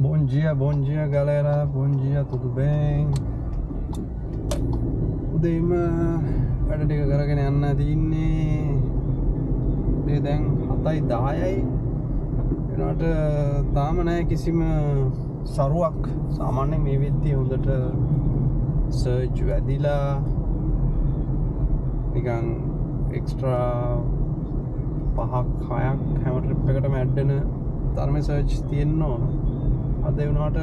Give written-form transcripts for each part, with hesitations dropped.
Bom dia galera, bom dia, tudo bem? උදේම වැඩ ටික කරගෙන යන්න තින්නේ. උදේ දැන් 7:10යි. වෙනකොට තාම නැහැ කිසිම සරුවක්. සාමාන්‍යයෙන් මේ වෙද්දී හොඳට සර්ජ් වැඩිලා නිකන් එක්ස්ට්‍රා 5ක් 6ක් හැම ට්‍රිප් එකකටම ඇඩ් වෙන තරමේ සර්ජ් තියෙන්න ඕන. අද වුණාට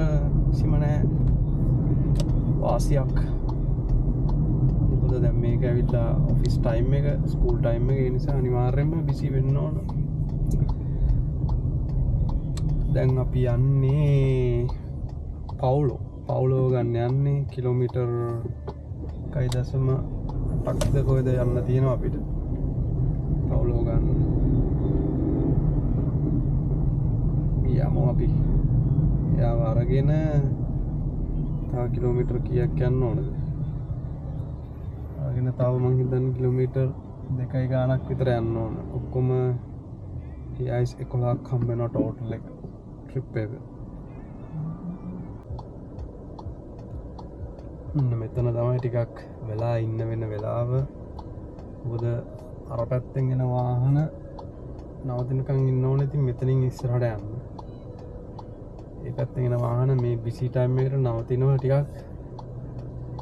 කිසිම නැහැ වාසියක්. මොකද දැන් මේක ඇවිල්ලා ඔෆිස් ටයිම් එක, ස්කූල් ටයිම් එක, ඒ නිසා අනිවාර්යයෙන්ම බිසි වෙන්න ඕන. දැන් අපි යන්නේ පවුලෝ ගන්න යන්නේ. කිලෝමීටර් 1.8ක්ද කොහෙද යන්න තියෙනවා අපිට පවුලෝ ගන්න. යමු අපි. යාව අරගෙන තව කිලෝමීටර් කීයක් යන්න ඕනද? අරගෙන තව මං හිතන්නේ කිලෝමීටර් 2 ගාණක් විතර යන්න ඕන. ඔක්කොම ඊයිස් 11ක් හම්බ වෙනවා ටෝටල් එක ට්‍රිප් එක. මෙතන තමයි ටිකක් වෙලා ඉන්න වෙන වෙලාව. මොකද අර පැත්තෙන් එන වාහන නවතිනකන් ඉන්න ඕනේ. ඉතින් මෙතනින් ඉස්සරහට යන්න. ඒ පැත්තෙන් එන වාහන මේ බිසි ටයිම් එකට නවතිනවා ටිකක්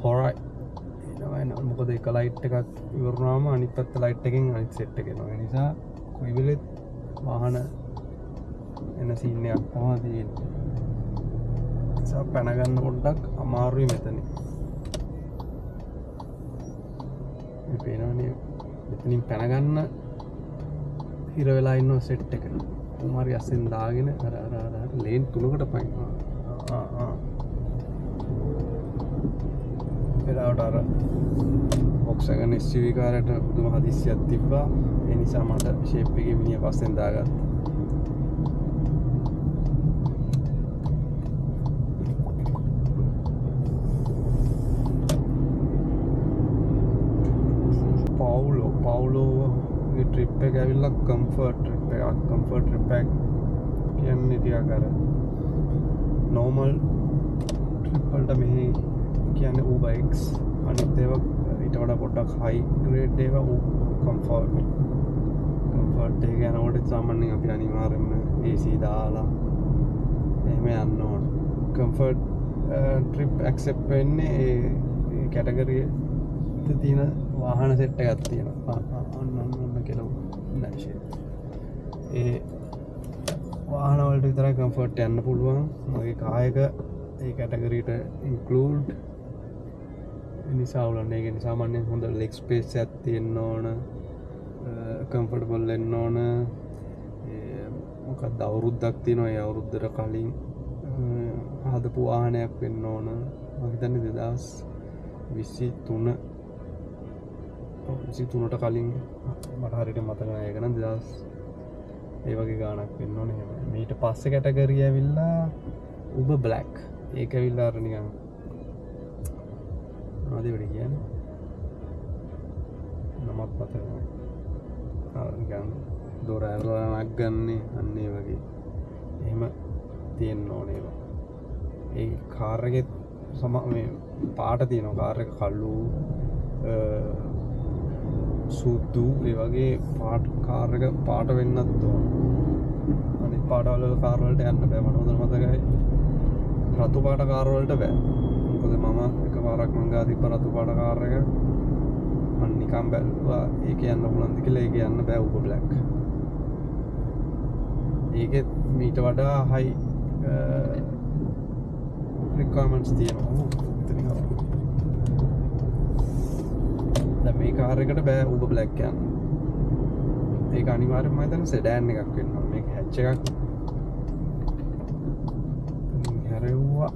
හොරයි. මොකද එක ලයිට් එකක් ඉවරුනාම අනිත් පැත්ත ලයිට් එකෙන් අනිත් සෙට් එක එනවා. ඒ නිසා කොයි වෙලෙත් වාහන එන සීන් එකක් තමයි තියෙන්නේ. ඒ නිසා පැන ගන්න පොඩ්ඩක් අමාරුයි මෙතන. මේ පේනවනේ මෙතනින් පැන ගන්න හිර වෙලා ඉන්න සෙට් එක. කුමාරි අස්සෙන් දාගෙන අර ලේන් තුනකට පයින්. එදාට අර Volkswagen SUV කාරයට පුදුම හදිස්සියක් තිබ්බා. ඒ නිසා මට ෂේප් එකේ මිනිහ පස්සෙන් දාගත්තා. පවුලෝ මේ ට්‍රිප් එක ඇවිල්ලා කම්ෆර්ට් ට්‍රිප් එකක්. කම්ෆර්ට් ට්‍රිප් එක කියන්නේ ටිකක් අර නෝමල් ට්‍රිප් වලට මෙහි කියන්නේ Uber X. අනිත් ඒවා ඊට වඩා පොඩ්ඩක් හයි ග්‍රේඩ් ඒවා කම්ෆර්ට් එක යනකොට සාමාන්‍යයෙන් අපි අනිවාර්යෙන්ම AC දාලා එහෙම යන්න ඕන. කම්ෆර්ට් ට්‍රිප් ඇක්සෙප්ට් වෙන්නේ ඒ කැටගරි එකේ තියෙන වාහන සෙට් එකක් තියෙනවා. අන්න කියලා නැහැ. ඒ වාහන වලට විතරයි කම්ෆර්ට් යන්න පුළුවන්. මගේ කායක ඒ කැටගරියට ඉන්ක්ලූඩ්. ඒ නිසා උලන්නේ ඒක නිසා සාමාන්‍යයෙන් හොඳ ලෙග් ස්පේස් එකක් තියෙන්න ඕන. කම්ෆර්ටබල් වෙන්න ඕන. මොකක්ද අවුරුද්දක් තියෙනවා. ඒ අවුරුද්දට කලින් හදපු වාහනයක් වෙන්න ඕන. මම හිතන්නේ 2023ට කලින් මට හරියට මතක නැහැ. ඒක නම් 2000 ඒ වගේ ගාණක් වෙන්න ඕනේ. එහෙම. ඊට පස්සේ කැටගරිය ඇවිල්ලා Uber Black. ඒක ඇවිල්ලා අර නිකන් මොනවද ඒකට කියන්නේ? නමක් මතක නැහැ. නිකන් දොර ඇරලා නැග්ගන්නේ අන්න ඒ වගේ. එහෙම තියෙන්න ඕනේ ඒවා. ඒ කාර් එකේ මේ පාට තියෙනවා. කාර් එක කළු සුදු ඒ වගේ කාර් එක පාට වෙන්නත් ඕන. අනිත් පාටවල කාර් වලට යන්න බෑ. මට හොඳට මතකයි රතු පාට කාර් වලට බෑ. මොකද මම එකපාරක් මං ගා තිබ්බ රතු පාට කාර් එක. මම නිකන් බැලුවා ඒක යන්න පුළුවන්ද කියලා. ඒක යන්න බෑ Uber Black. ඒකේ මීට වඩා හයි රික්වයර්මන්ට්ස් තියෙනවා. දැන් මේ කාර් එකට බෑ Uber Black යන්න. ඒක අනිවාර්යයෙන්ම මම හිතන්නේ සෙඩාන් එකක් වෙන්න ඕනේ. මේක හැච් එකක්. හැරෙව්වා.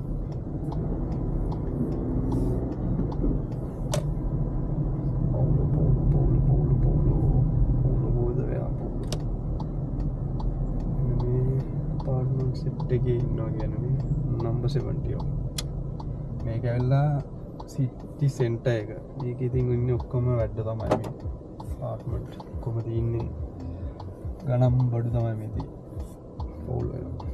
සෙට් එකේ ඉන්නවා කියන්නේ නම්බර් 70. මේක ඇවිල්ලා සිටි සෙන්ටර් එක. මේක ඉතින් ඉන්නේ ඔක්කොම වැඩ තමයි මේ අප්පාර්ට්මන්ට් ඔක්කොම තියෙන්නේ. ගණන් බඩු තමයි මේ තියෙන්නේ. පවුල් වෙනවා.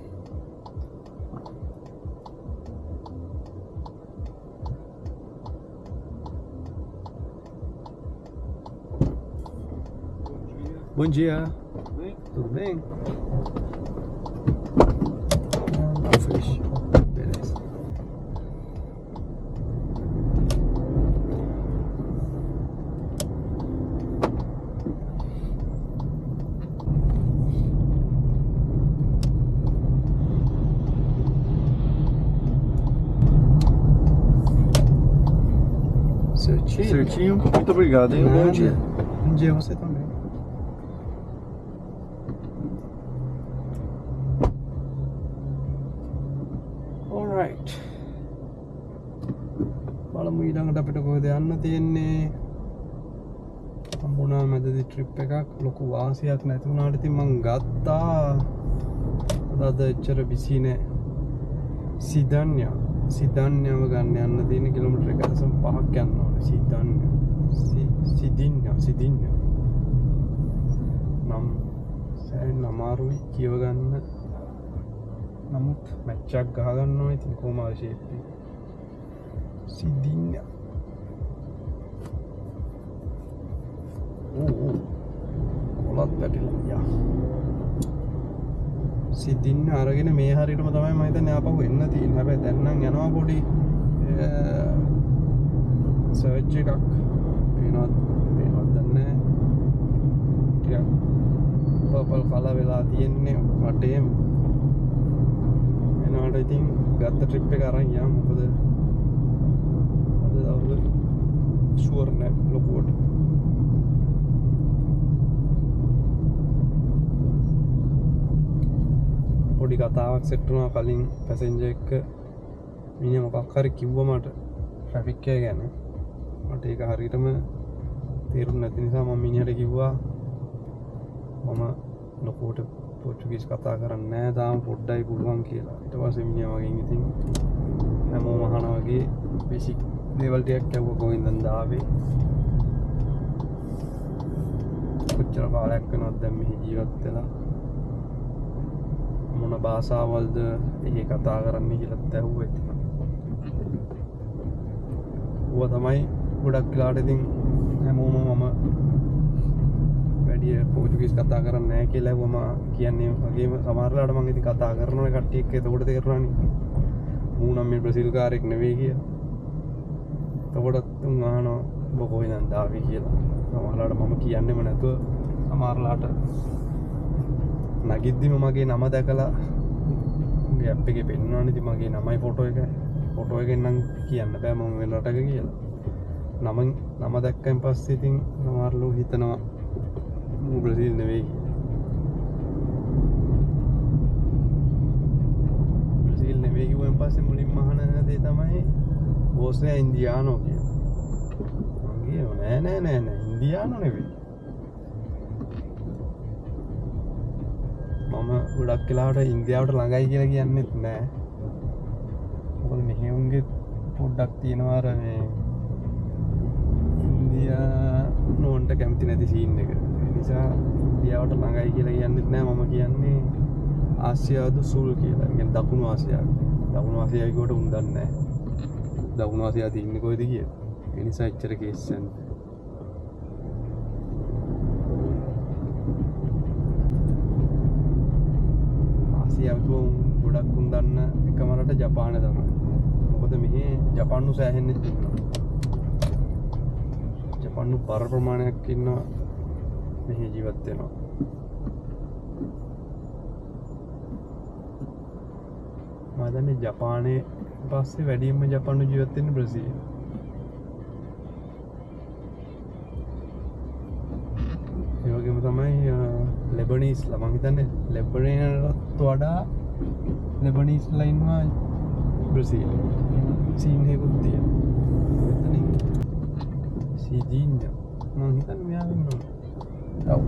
Bom dia. Tudo bem? Fez. Beleza. Certinho? Certinho. Muito obrigado, hein? Bom dia. Bom dia você também. Alright. බලමු ඊළඟට අපිට කොහෙද යන්න තියෙන්නේ. හම්බුණා මැදදී ට්‍රිප් එකක් ලොකු වාසියක් නැති වුණාට ඉතින් මං ගත්තා. අද එච්චර බිසි නෑ. සිදන්යව ගන්න යන්න තියෙන කිලෝමීටර් 1.5ක් යන්න ඕනේ. සිදින්ය නම් සෑහෙන අමාරුයි කියව ගන්න. නමුත් මැච් එකක් ගහ ගන්නවා. ඉතින් කොහොම හරි ෂේප් එක සිදින්ය. කොලත් පැටිලා යා. සිදින්න අරගෙන මේ හරියටම තමයි මම හිතන්නේ ආපහු එන්න තියෙන්නේ. හැබැයි දැන් නම් යනවා පොඩි සර්ච් එකක්. පේනවද දන්නේ නැහැ. ටිකක් පර්පල් කලර් වෙලා තියෙන්නේ වටේම. එනවාට ඉතින් ගත්ත ට්‍රිප් එක අරන් යමු. මොකද අද දවල් ෂුවර් නැහැ ලොකුවට. පොඩි කතාවක් සෙට් වුණා කලින් පැසෙන්ජර් එක්ක. මිනිහා මොකක් හරි කිව්වා මට ට්‍රැෆික් එක ගැන. මට ඒක හරියටම තේරුම් නැති නිසා මම මිනිහට කිව්වා මම ලොකුවට පොර්චුගීස් කතා කරන්නේ නැහැ තාම පොඩ්ඩයි පුළුවන් කියලා. ඊට පස්සේ මිනිහා මගෙන් ඉතින් හැමෝම අහනවා වගේ බේසික් දේවල් ටිකක් ඇහුවා කොහෙන්ද ආවේ. කොච්චර කාලයක් වෙනවද දැන් මෙහි ජීවත් වෙලා. මොන භාෂාවල්ද එහෙ කතා කරන්නේ කියලාත් ඇහුවා ඉතින්. ඌව තමයි ගොඩක් වෙලාවට ඉතින් හැමෝම මම වැඩි පොර්චුගීස් කතා කරන්නේ නැහැ කියලා ඇහුවම කියන්නේ වගේම සමහර වෙලාවට මම ඉතින් කතා කරනවා කට්ටිය එක්ක එතකොට තේරුණානේ මූ නම් මේ බ්‍රසීල් කාරෙක් නෙවෙයි කියලා. එතකොටත් උන් අහනවා ඔබ කොහෙන්ද ආවේ කියලා. සමහර වෙලාවට මම කියන්නෙම නැතුව සමහර වෙලාවට නගිද්දිම මගේ නම දැකලා උගේ ඇප් එකේ පෙන්නනවානේ ඉතින් මගේ නමයි ෆොටෝ එකෙන් නම් කියන්න බෑ මම වෙන රටක කියලා. නම දැක්කන් පස්සේ ඉතින් සමහරලෝ හිතනවා මූ බ්‍රසීල් නෙවෙයි කියලා. බ්‍රසීල් නෙවෙයි කිව්වන් පස්සේ මුලින්ම අහන දේ තමයි "වොස්සේ ඉන්දියානෝ" කියලා. මං කියනවා නෑ ඉන්දියානෝ නෙවෙයි. මම ගොඩක් වෙලාවට ඉන්දියාවට ළඟයි කියලා කියන්නෙත් නෑ. මොකද මෙහෙ උන්ගේ පොඩ්ඩක් තියෙනවා අර මේ ඉන්දියානෝන්ට කැමති නැති සීන් එක. ඒ නිසා ඉන්දියාවට ළඟයි කියලා කියන්නෙත් නෑ. මම කියන්නේ ආසියාදු සුල් කියලා. ඒ කියන්නේ දකුණු ආසියාව. දකුණු ආසියාව කියවට උන් දන්නේ නෑ. දකුණු ආසියාව තියෙන්නේ කොහෙද කියලා. ඒ නිසා එච්චර කේස් නැහැ. ආසියාව ගොඩක් උන් දන්න එකම රට ජපානය තමයි. මොකද මෙහි ජපාන්නු සෑහෙන්නේ ඉන්නවා. ජපාන්නු බර ප්‍රමාණයක් ඉන්නවා මෙහි ජීවත් වෙනවා. මම දන්නේ ජපානයේ පස්සේ වැඩියෙන්ම ජපාන්නු ජීවත් වෙන්නේ බ්‍රසීල්. ඒ වගේම තමයි ලෙබනීස්ලා. මම හිතන්නේ ලෙබනීස්ලට වඩා ලෙබනීස්ලා ඉන්නවා බ්‍රසීල්. සීන් එකකුත් තියෙනවා. එතනින් සිදින්ද මම හිතන්නේ මෙයා ඉන්නවා. ඔව්.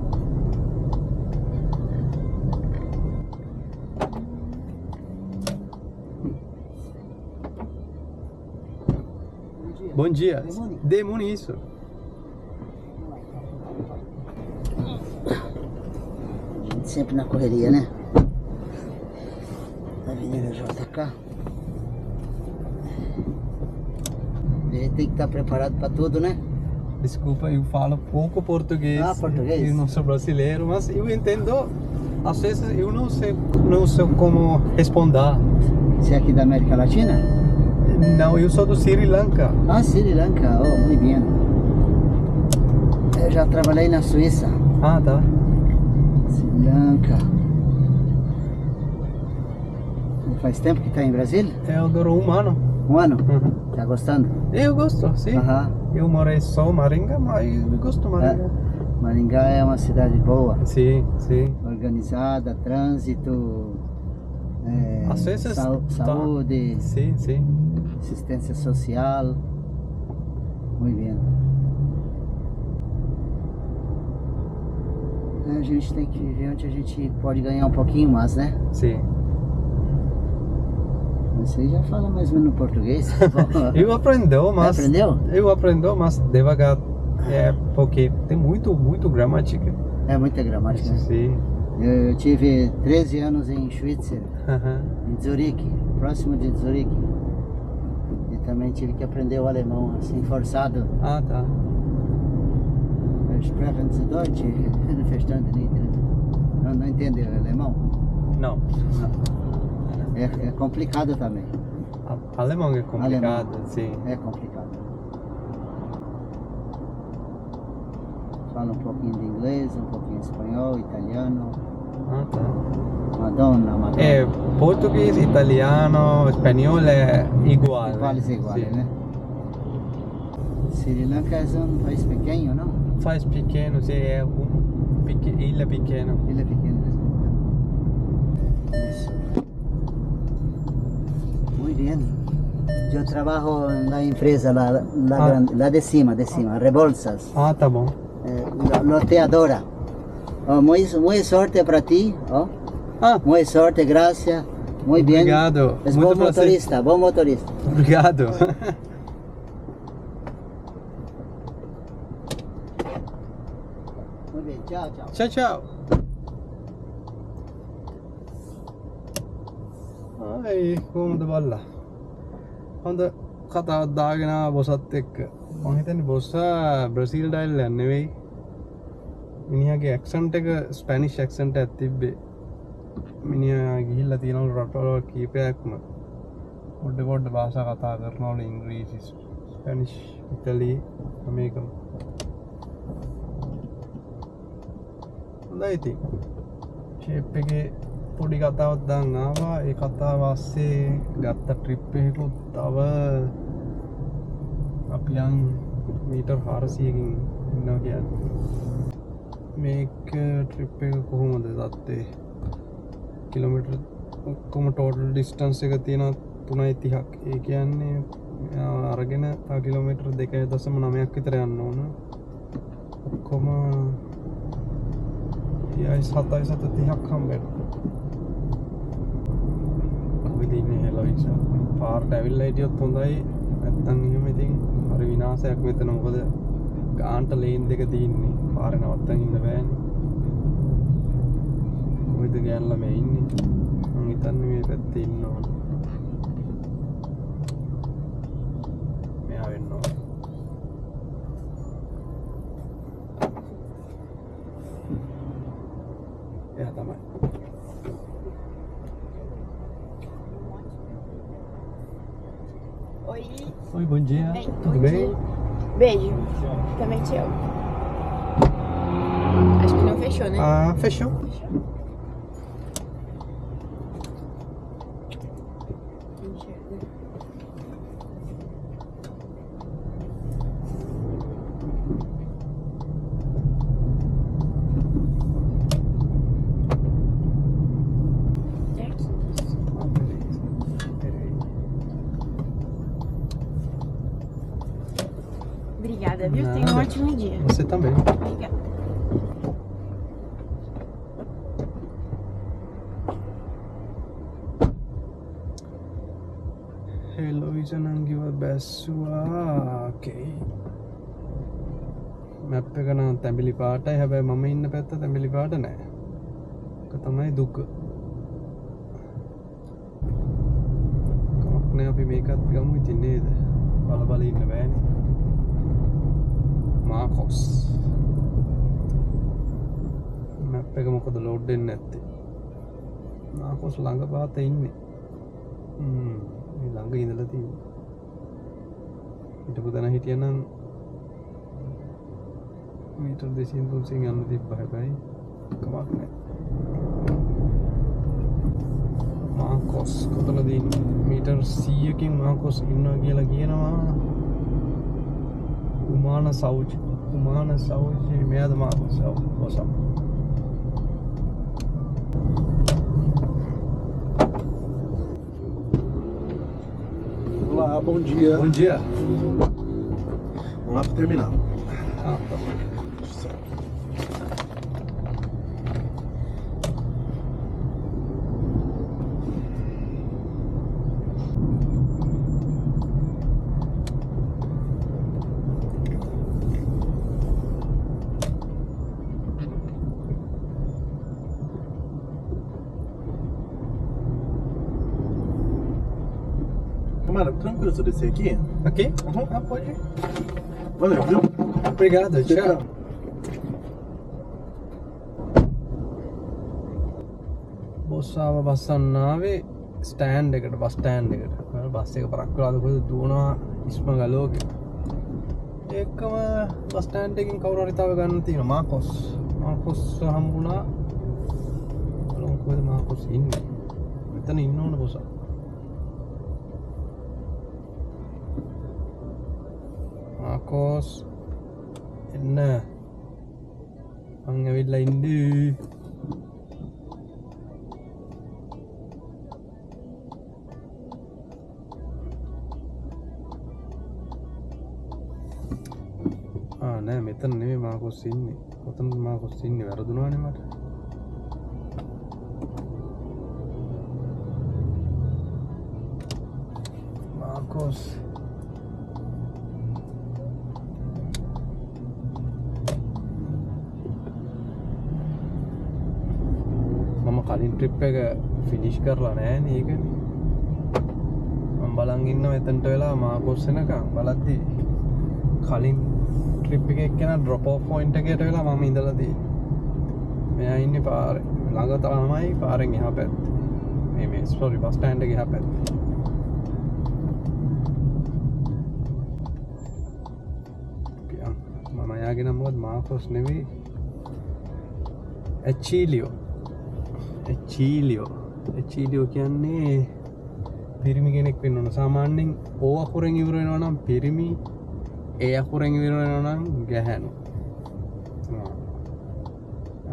Bom dia. Demônio isso. Sempre na correria, né? Avenida JK. A gente tem que estar preparado para tudo, né? Desculpa, eu falo pouco português. Ah, português? Eu não sou brasileiro, mas eu entendo. Às vezes eu não sei como responder. Você é aqui da América Latina? Não, eu sou do Sri Lanka. Ah, Sri Lanka, oh, muito bem. Eu já trabalhei na Suíça. Ah, tá. Sri Lanka. Faz tempo que está em Brasília? É agora 1 ano. 1 ano? Uhum. Tá gostando? Eu gosto, sim. Aham. Eu morei só em Maringá, mas eu gosto de Maringá. Maringá é uma cidade boa, Sim, sim. organizada, trânsito, Às vezes saúde, Sim, sim. assistência social. Muito bem. A gente tem que ver onde a gente pode ganhar um pouquinho mais, né? Sim. Você já fala mais ou menos português. Eu aprendeu, mas Aprendeu? Eu aprendo, mas devagar. É porque tem muito gramática. É muita gramática, né? Sim. Eu tive 13 anos em Schweitzer, Aham. em Zurique, próximo de Zurique. E também tive que aprender o alemão, assim, forçado. Ah, tá. Sprechen Sie Deutsch? Verstanden nicht. Não entende alemão? Não. É complicado também. Alemão é complicado, sim. É complicado. Fala um pouquinho de inglês, um pouquinho de espanhol, italiano. Ah, tá. Madonna. É, português, italiano, espanhol é igual. Iguais, iguais, Sim. né? Sri Lanka é um país pequeno, não? Faz pequeno, sim, é ilha pequena. Ele é pequeno. Isso. Muito bem. Eu trabalho na empresa lá de cima, Rebolsas. Ah, tá bom. Loteadora. Oh, muita sorte para ti. Oh. Ah, Muita sorte, graças. Muito bem. obrigado. És Muito bom motorista, bom motorista. Obrigado. Muito bem, tchau, tchau. Tchau, tchau. Ai, කොහොමද බල්ලා? හොඳ කතාවක් දාගෙන ආවා බොසත් එක්ක. මම හිතන්නේ බොස්සා Brazil dial යන්නේ නෙවෙයි. මිනිහාගේ ඇක්සන්ට් එක ස්පැනිෂ් ඇක්සන්ට් එකක් තිබ්බේ. මිනිහා ගිහිල්ලා තියෙනවලු රටවල් කීපයක්ම. පොඩ භාෂා කතා කරනවලු ඉංග්‍රීසි, ස්පැනිෂ්, ඉතාලි, අමේරිකන්. හොඳයි ඉතින්. ෂේප් එකේ පොඩි කතාවක් දාන් ආවා. ඒ කතාව ASCII ගත්ත ට්‍රිප් එකකුත් තව අපි යන් මීටර් 400කින් ඉන්නවා කියන්නේ. මේක ට්‍රිප් එක කොහොමද දත්තේ? කිලෝමීටර් ඔක්කොම ටෝටල් ඩිස්ටන්ස් එක තියෙනවා 3.30ක්. ඒ කියන්නේ අරගෙන තව කිලෝමීටර් 2.9ක් විතර යන්න ඕන. ඔක්කොම 7.30ක් හම්බෙනවා. කොහෙද ඉන්නේ හෙලොයිසා? පාරට ඇවිල්ලා හිටියොත් හොඳයි. නැත්තම් එහෙම ඉතින් හරි විනාශයක් මෙතන. මොකද ගාන්ට ලේන් දෙක තියෙන්නේ. පාරේ නවත්තන් ඉන්න බෑනේ. කොහෙද ගෑනලා මේ ඉන්නේ? මං හිතන්නේ මේ පැත්තේ ඉන්න ඕන. මෙයා වෙන්න ඕන. එයා තමයි. Oi. Oi, bom dia. Bem, Tudo bom bem? dia. Beijo. Também te amo. Acho que não fechou, né? Ah, fechou. Obrigada, viu? Tenha um Nada. ótimo dia. Você também. Obrigada. හෙලොයිසා නංගිව බැස්සුවා. ඕකේ. මැප් එක නම් තැඹිලි පාටයි. හැබැයි මම ඉන්න පැත්ත තැඹිලි පාට නෑ. ඒක තමයි දුක. කමක් නෑ අපි මේකත් ගමු ඉතින් නේද? බල බල ඉන්න බෑනේ. මාකොස් මැප් එක මොකද ලෝඩ් වෙන්නේ නැත්තේ මාකොස් ළඟ පාත ඉන්නේ මේ ළඟ ඉඳලා තියෙන්නේ හිටපු තැන හිටියනම් මීටර් 200 300 යන්න තිබ්බා හැබැයි කමක් නැහැ මාකොස් කොතනද ඉන්නේ මීටර් 100කින් මාකොස් ඉන්නවා කියලා කියනවා උමාන සෞජ් මෙයාද මාකොස් ඔසම් Olá, bom dia. Bom dia. Vamos lá pro terminal. Ah, tá. Camarada, tranquilo se eu descer aqui? Aqui? Ah, pode ir. Valeu, viu? Obrigado, tchau. බොස්සාව බස්සන්නාවේ ස්ටෑන්ඩ් එකට බස් ස්ටෑන්ඩ් එකට බස් එක පරක් වෙලාද කොහෙද දුවනවා ඉස්ම ගලෝක ඒකම බස් ස්ටෑන්ඩ් එකකින් කවුරු හරි තව ගන්න තියෙනවා මාකොස් හම්බුණා බලමු කොහෙද මාකොස් ඉන්නේ මෙතන ඉන්න ඕන බොස්සා මාකොස් එන්න මං ඇවිල්ලා ඉන්නේ නෑ මෙතන නෙමෙයි මාකොස් ඉන්නේ කොතනද මාකොස් ඉන්නේ වැරදුනානේ මට මාකොස් මම කලින් ට්‍රිප් එක ෆිනිෂ් කරලා නෑනේ ඒකනේ මම බලන් ඉන්නවා එතනට වෙලා මාකොස් එනකම් බලද්දි කලින් ට්‍රිප් එකේ එක්කෙනා ඩ්‍රොප් ඔෆ් පොයින්ට් එකට වෙලා මම ඉඳලා තියෙන්නේ මෙයා ඉන්නේ පාරේ ළඟ තමයි පාරෙන් එහා පැත්තේ මේ සෝරි බස් ස්ටෑන්ඩ් එකේ එහා පැත්තේ මම යාගේ නම මොකද මාකොස් නෙවෙයි එචීලියෝ කියන්නේ පිරිමි කෙනෙක් වෙන්න ඕන සාමාන්‍යයෙන් ඕ අකුරෙන් ඉවර වෙනවා නම් පිරිමි ඒ අකුරෙන් ඉවර වෙනවා නම් ගැහැණු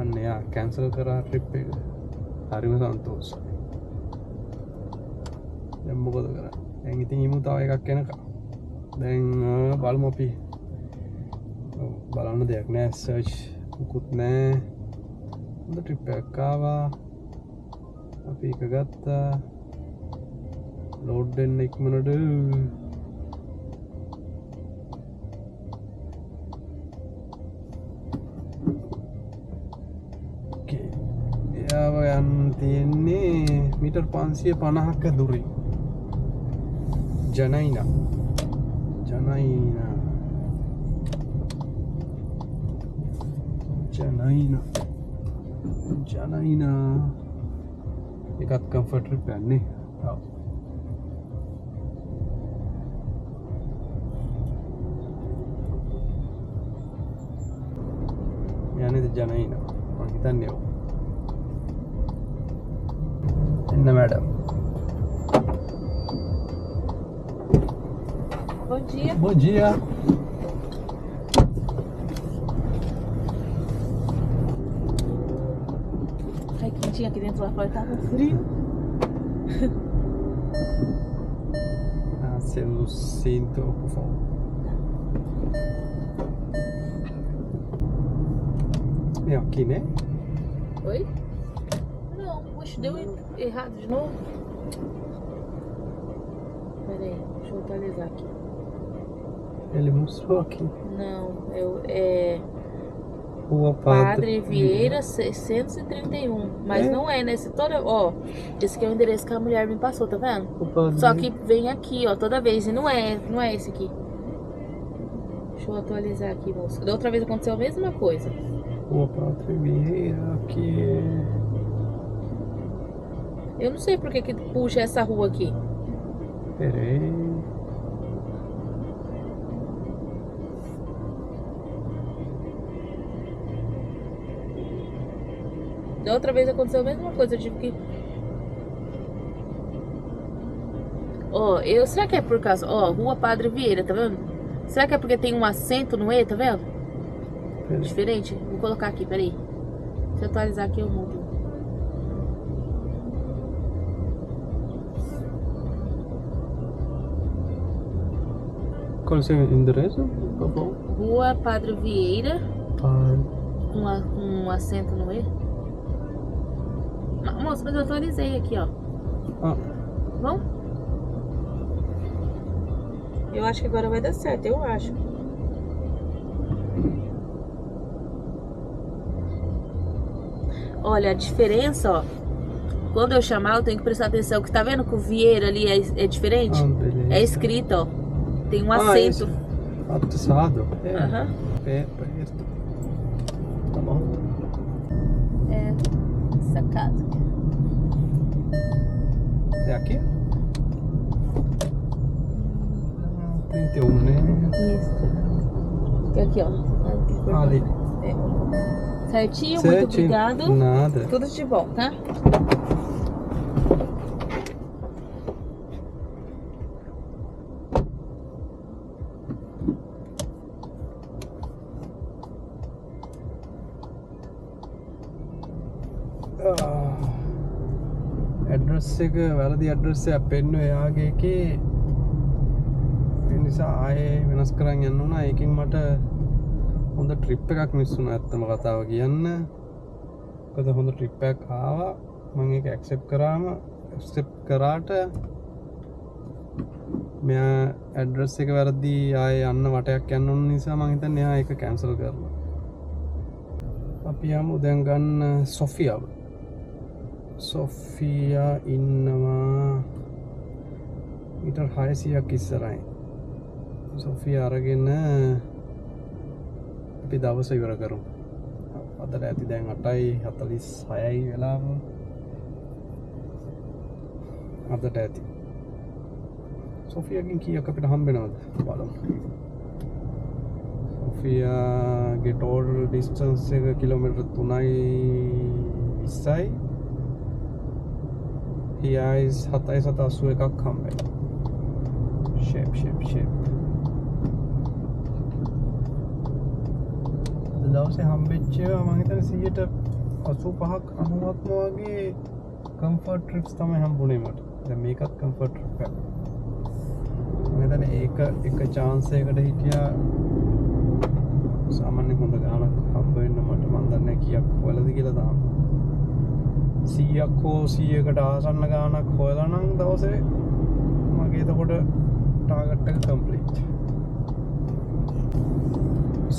අන්න යා කැන්සල් කරා ට්‍රිප් එක හරිම සන්තෝෂයි දැන් මොකද කරන්නේ දැන් ඉතින් ඉමු තව එකක් එනකම් දැන් බලමු අපි බලන්න දෙයක් නෑ සර්ච් මුකුත් නෑ හොඳ ට්‍රිප් එකක් ආවා අපි එක ගත්තා ලෝඩ් වෙන්න ඉක්මනට එයාව යන්න තියෙන්නේ මීටර් 550ක දුරින් ජනයිනා එකත් කම්ෆර්ට් ට්‍රිප් යන්නේ ඔව් යන්නේද ජනයිනා මම හිතන්නේ ඔව් එන්න madam Bom dia. Bom dia. Ai, quentinho aqui dentro, lá fora tava frio. Seu cinto, por favor. É aqui, né? Oi? Não, puxa, deu errado de novo. Pera aí, deixa eu atualizar aqui. Ele mostrou aqui. Não, Rua Padre Vieira 631. Mas não é nesse toda. Ó, esse aqui é o endereço que a mulher me passou, tá vendo? Só que vem aqui, ó, toda vez. E não é esse aqui. Deixa eu atualizar aqui, moço. Da outra vez aconteceu a mesma coisa. Rua Pátria Vieira, aqui. Eu não sei por que puxa essa rua aqui. Peraí. Da outra vez aconteceu a mesma coisa. Eu tive que. Ó, será que é por causa. Ó, Rua Padre Vieira, tá vendo? Será que é porque tem um acento no E, tá vendo? Peraí. Diferente? Vou colocar aqui, peraí. Se eu atualizar aqui, eu mudo. Qual é o seu endereço, por favor? Rua Padre Vieira, Ah, com um acento no E. Moça, mas eu atualizei aqui, ó. ah, Bom? Eu acho que agora vai dar certo, eu acho. Olha, a diferença, ó. Quando eu chamar, eu tenho que prestar atenção. Que tá vendo que o Vieira ali é diferente? beleza. É escrito, ó. Tem um acento. Atestado? É. Aham. Perto. Tá bom. É. Essa casa. É aqui? 31, né? Isso. E aqui, ó. Ali. É. Certinho, muito obrigado. Nada. Tudo de bom, tá? Address එක වැරදි address එකක් පෙන්නුවේ එයාගේ එකේ ඒ නිසා ආයේ වෙනස් කරන් යන්න උනා ඒකෙන් මට හොඳ ට්‍රිප් එකක් මිස් වුණා ඇත්තම කතාව කියන්න මොකද හොඳ ට්‍රිප් එකක් ආවා මම ඒක ඇක්සෙප්ට් කරාට මෙයා ඇඩ්‍රස් එක වැරදි ආයේ යන්න වටයක් යන්න ඕන නිසා මම හිතන්නේ එයා ඒක කැන්සල් කරනවා අපි යමු දැන් ගන්න සොෆියාව සොෆියා ඉන්නවා මීටර් 600ක් ඉස්සරහින් සොෆියා අරගෙන අපි දවස ඉවර කරමු අදට ඇති දැන් 8:46යි වෙලාව අදට ඇති සොෆියාගෙන් කීයක් අපිට හම්බෙනවද බලමු සොෆියාගේ ටෝටල් ඩිස්ටන්ස් එක කිලෝමීටර් 3.20යි EIS 781ක් හම්බෙයි. Shape. දවසේ හම්බෙච්ච ඒවා මම හිතන්නේ 85ක් 90ක්ම වගේ කම්ෆර්ට් ට්‍රිප්ස් තමයි හම්බුනේ මට. දැන් මේකත් කම්ෆර්ට් ට්‍රිප් එකක්. මම හිතන්නේ ඒක එක chance එකකට හිටියා සාමාන්‍ය හොඳ ගාණක් හම්බ වෙන්න මට මන් දන්නේ කීයක් හොයලාද කියලා තාම. 100ක් හෝ 100කට ආසන්න ගානක් හොයලා නම් දවසේ මගේ එතකොට ටාගට් එක කම්ප්ලීට්.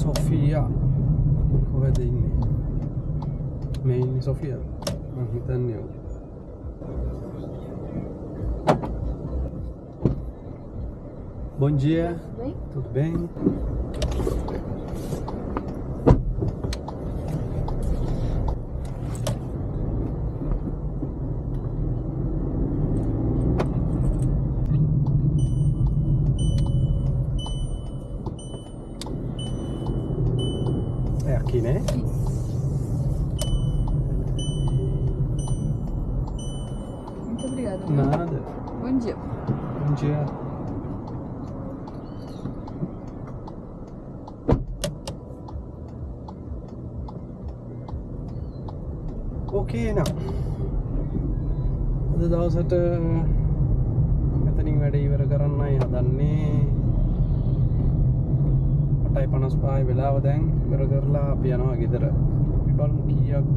සොෆියා කොහෙද ඉන්නේ? මේ ඉන්නේ සොෆියා. මම හිතන්නේ ඔව්. Bom dia. Tudo bem? É aqui, né? Muito obrigada. Nada. Bom dia. Bom dia. Okay now. අද දවසට මෙතනින් වැඩ ඉවර කරන්නයි හදන්නේ 8:55 වෙලාව දැන් ඉවර කරලා අපි යනවා ගෙදර. අපි බලමු කීයක්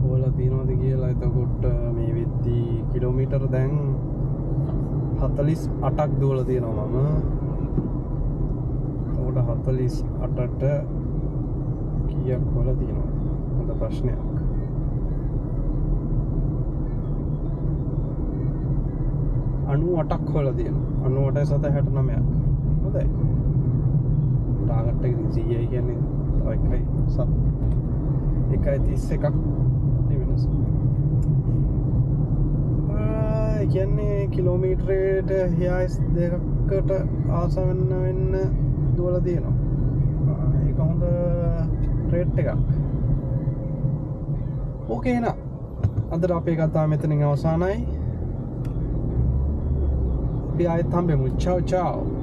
හොයලා තියනවද කියලා. එතකොට මේ වෙද්දී කිලෝමීටර දැන් 48ක් දුවලා තියෙනවා මම. එතකොට 48ට කීයක් හොයලා තියෙනවද? හොඳ ප්‍රශ්නයක්. 98ක් හොයලා තියෙනවා. 98 69ක්. හොඳයි ටාගට් එක 100යි කියන්නේ තව එකයි 1.31ක් වෙනස කියන්නේ කිලෝමීටරයට 62කට ආසන්න වෙන්න දුවලා තියෙනවා ඒක හොඳ රේට් එකක් ඕකේ නා අදට අපේ කතාව මෙතනින් අවසానයි අපි ආයෙත් හම්බෙමු චව් චව්